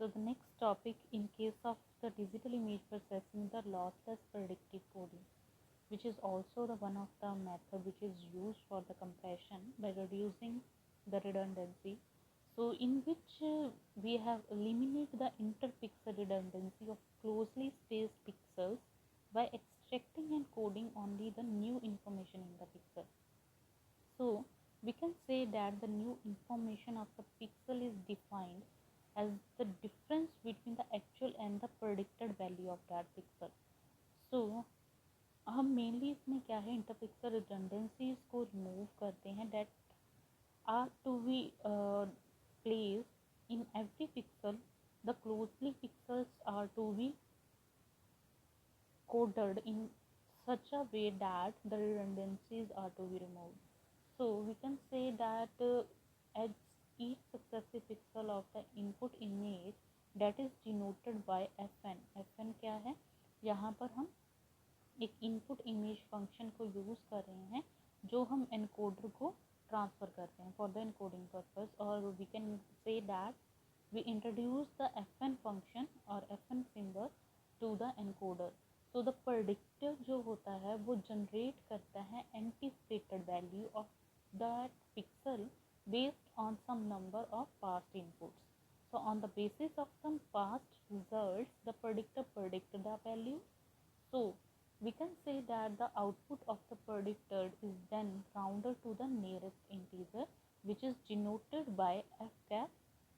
So the next topic, in case of the digital image processing, the lossless predictive coding, which is also the one of the method which is used for the compression by reducing the redundancy. So in which we have eliminated the interpixel redundancy of closely spaced pixels by extracting and coding only the new information in the pixel. So we can say that the new information of the pixel is defined as the difference between the actual and the predicted value of that pixel. So हम mainly इसमें क्या है, interpixel redundancies को remove करते हैं that are to be place in every pixel. The closely pixels are to be coded in such a way that the redundancies are to be removed. So we can say that as each successive pixel of the input image that is denoted by fn. fn क्या है, यहाँ पर हम एक input image function को use कर रहे हैं जो हम एनकोडर को ट्रांसफ़र करते हैं फॉर द एनकोडिंग पर्पस. और we can say that we introduce the fn function और fn symbol to the encoder. तो द प्रेडिक्टर जो होता है वो जनरेट करता है anticipated value of that pixel based on some number of past inputs. So on the basis of some past results, the predictor predicts the value. So we can say that the output of the predicted is then rounded to the nearest integer, which is denoted by f cap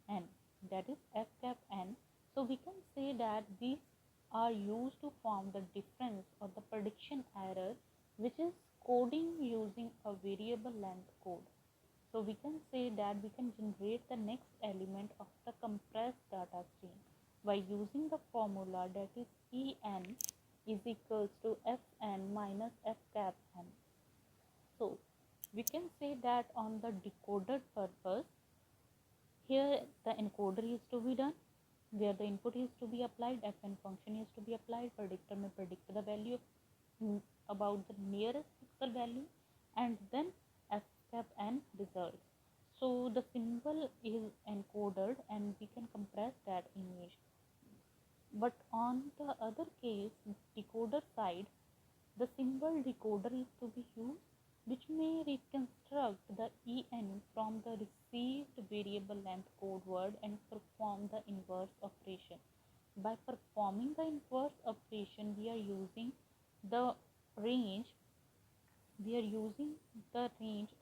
n, that is f cap n. So we can say that these are used to form the difference or the prediction error, which is coding using a variable length code. So we can say that we can generate the next element of the compressed data stream by using the formula that is En is equals to Fn minus F cap n. So we can say that on the decoded purpose, here the encoder is to be done, where the input is to be applied, fn function is to be applied, predictor may predict the value about the nearest pixel value, and then f cap n results. So the symbol is encoded and we can compress that image. But on the other case, decoder side, the symbol decoder is to be used, which may reconstruct the en from the received variable length code word and perform the inverse operation. By performing the inverse operation, we are using the range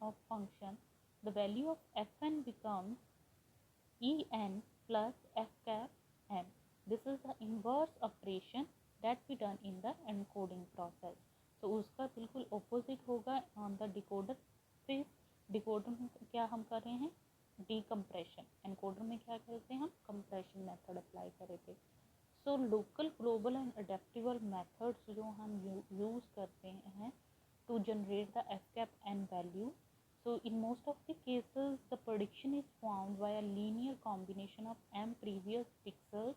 of function. The value of fn becomes en plus f cap n. This is the inverse operation that we done in the encoding process. तो उसका बिल्कुल opposite होगा on the decoder face. Decoder में क्या हम कर रहे हैं, डीकम्प्रेशन. एनकोडर में क्या करते हैं, हम कंप्रेशन मेथड अप्लाई कर रहे थे. So local, global and adaptable methods जो हम यूज़ करते हैं to generate the f cap n value. So in most of the cases, the prediction is formed by a linear combination of m previous pixels.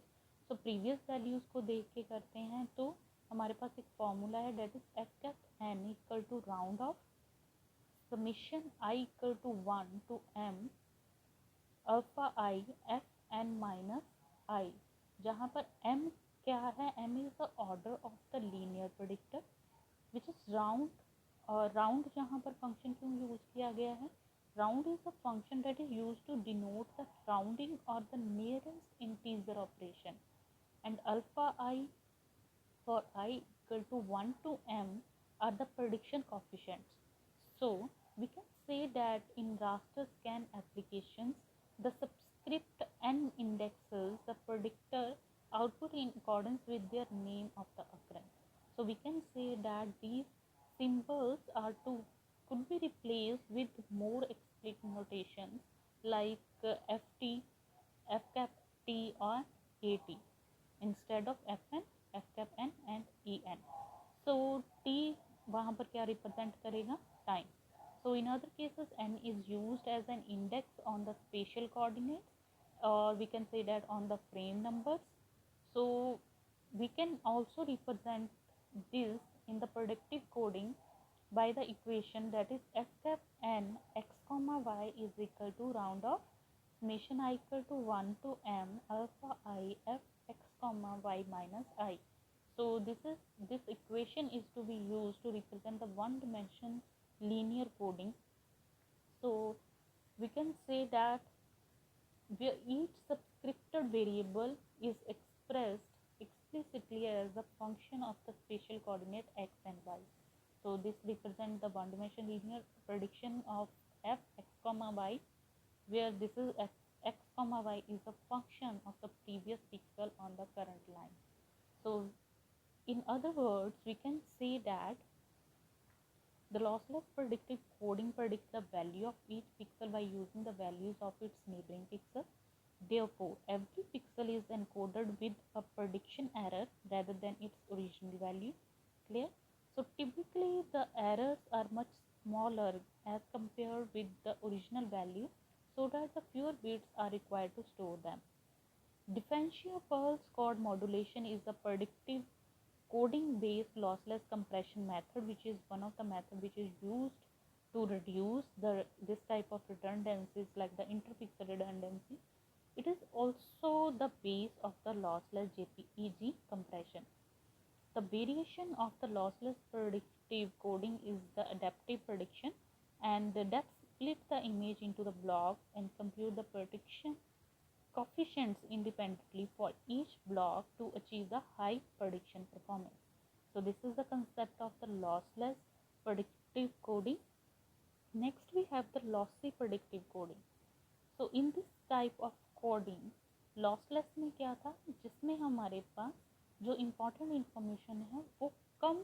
So previous values को देख के करते हैं. तो हमारे पास एक फॉर्मूला है that is f cap n equal to round of summation I equal to 1 to m alpha I f n minus I, जहाँ पर m क्या है, m is the order of the linear predictor which is round. और round जहाँ पर function क्यों use किया गया है, round is a function that is use to denote the rounding और the nearest integer operation, and alpha i for i equal to 1 to m are the prediction coefficients. So we can say that in raster scan applications, the subscript n indexes the predictor output in accordance with their name of the occurrence. So we can say that these symbols are to could be replaced with more explicit notations like ft, f cap t or at instead of fn, f cap n and en. So t वहाँ पर क्या represent करेगा, time. So in other cases, n is used as an index on the spatial coordinates, or we can say that on the frame numbers. So we can also represent this in the predictive coding by the equation that is f cap n x comma y is equal to round of summation I equal to 1 to m alpha I by fx comma y minus I. So this equation is to be used to represent the one dimension linear coding. So we can say that where each subscripted variable is expressed explicitly as a function of the spatial coordinate x and y. So this represents the one dimension linear prediction of f x comma y, where this is x comma y is a function of the previous pixel on the current line. So in other words, we can say that the lossless predictive coding predicts the value of each pixel by using the values of its neighboring pixel. Therefore, every pixel is encoded with a prediction error rather than its original value. Clear? So typically the errors are much smaller as compared with the original value, so that the fewer bits are required to store them. Differential pulse code modulation is a predictive coding based lossless compression method, which is one of the method which is used to reduce this type of redundancies like the interpixel redundancy. It is also the base of the lossless JPEG compression. The variation of the lossless predictive coding is the adaptive prediction, and that split the image into the blocks and compute the prediction coefficients independently for each block to achieve the high prediction performance. So this is the concept of the lossless predictive coding. Next we have the lossy predictive coding. So in this type of coding lossless में क्या था, जिसमें हमारे पास जो important information है वो कम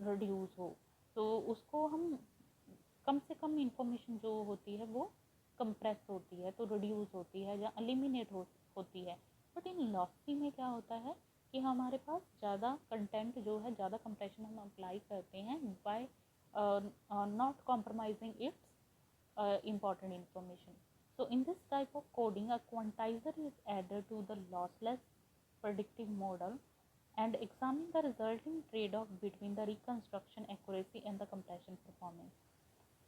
reduce हो, तो उसको हम कम से कम इंफॉर्मेशन जो होती है वो कंप्रेस होती है, तो रिड्यूस होती है या एलिमिनेट होती है. बट इन लॉसी में क्या होता है कि हमारे पास ज़्यादा कंटेंट जो है, ज़्यादा कंप्रेशन हम अप्लाई करते हैं by not compromising its important information. So in this type of coding, a quantizer is added to the lossless predictive model and examine the resulting trade-off between the reconstruction accuracy and the compression performance.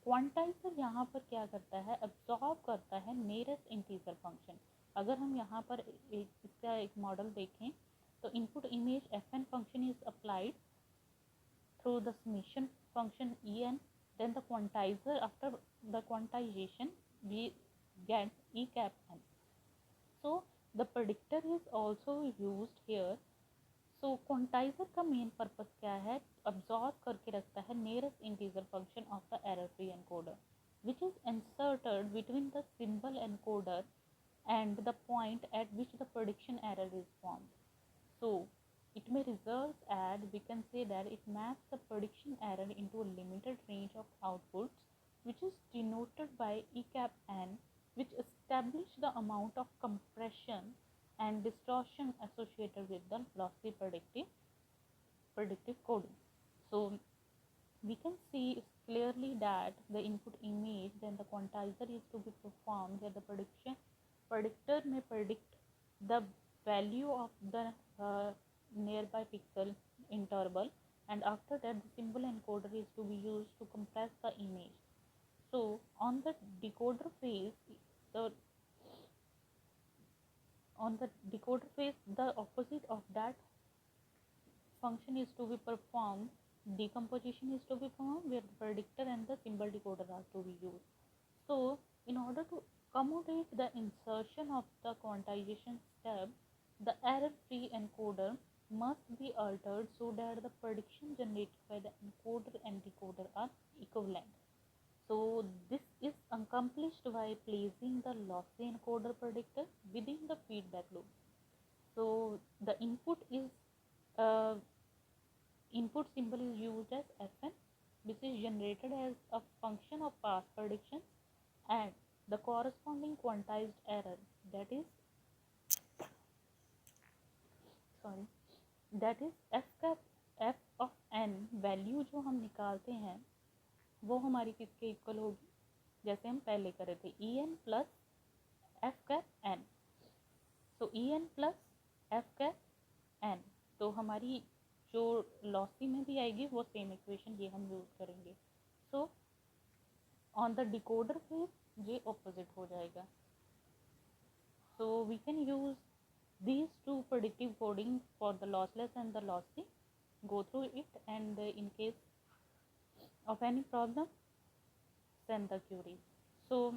क्वांटाइजर यहाँ पर क्या करता है, absorb करता है nearest integer function. अगर हम यहाँ पर इसका एक मॉडल देखें तो input image fn function is applied through the summation function en, then the quantizer, after the quantization we get e cap n. So the predictor is also used here. So quantizer का main purpose क्या है, absorb करके रखता है nearest integer function of the error free encoder which is inserted between the symbol encoder and the point at which the prediction error is formed. So it may result as, we can say that it maps the prediction error into a limited range of outputs, which is denoted by e cap n, which establish the amount of compression and distortion associated with the lossy predictive coding. So we can see clearly that the input image, then the quantizer is to be performed where the predictor may predict the value of the nearby pixel interval, and after that the symbol encoder is to be used to compress the image. So on the decoder phase, the opposite of that function is to be performed, decomposition is to be performed where the predictor and the symbol decoder are to be used. So in order to accommodate the insertion of the quantization step, the error-free encoder must be altered so that the prediction generated by the encoder and decoder are equivalent. So this is accomplished by placing the lossy encoder predictor within the feedback loop. So the input symbol is used as fn. This is generated as a function of past predictions, and the corresponding quantized error, that is f of n value जो हम निकालते हैं वो हमारी किसके equal होगी, जैसे हम पहले करे थे E N plus F cap N. So E N plus F cap N, तो हमारी जो लॉसी में भी आएगी वो सेम इक्वेशन ये हम यूज़ करेंगे. So on the decoder phase ये ऑपोजिट हो जाएगा. So we can use these two predictive coding for the lossless and the lossy, go through it, and in case of any problem, send the query. So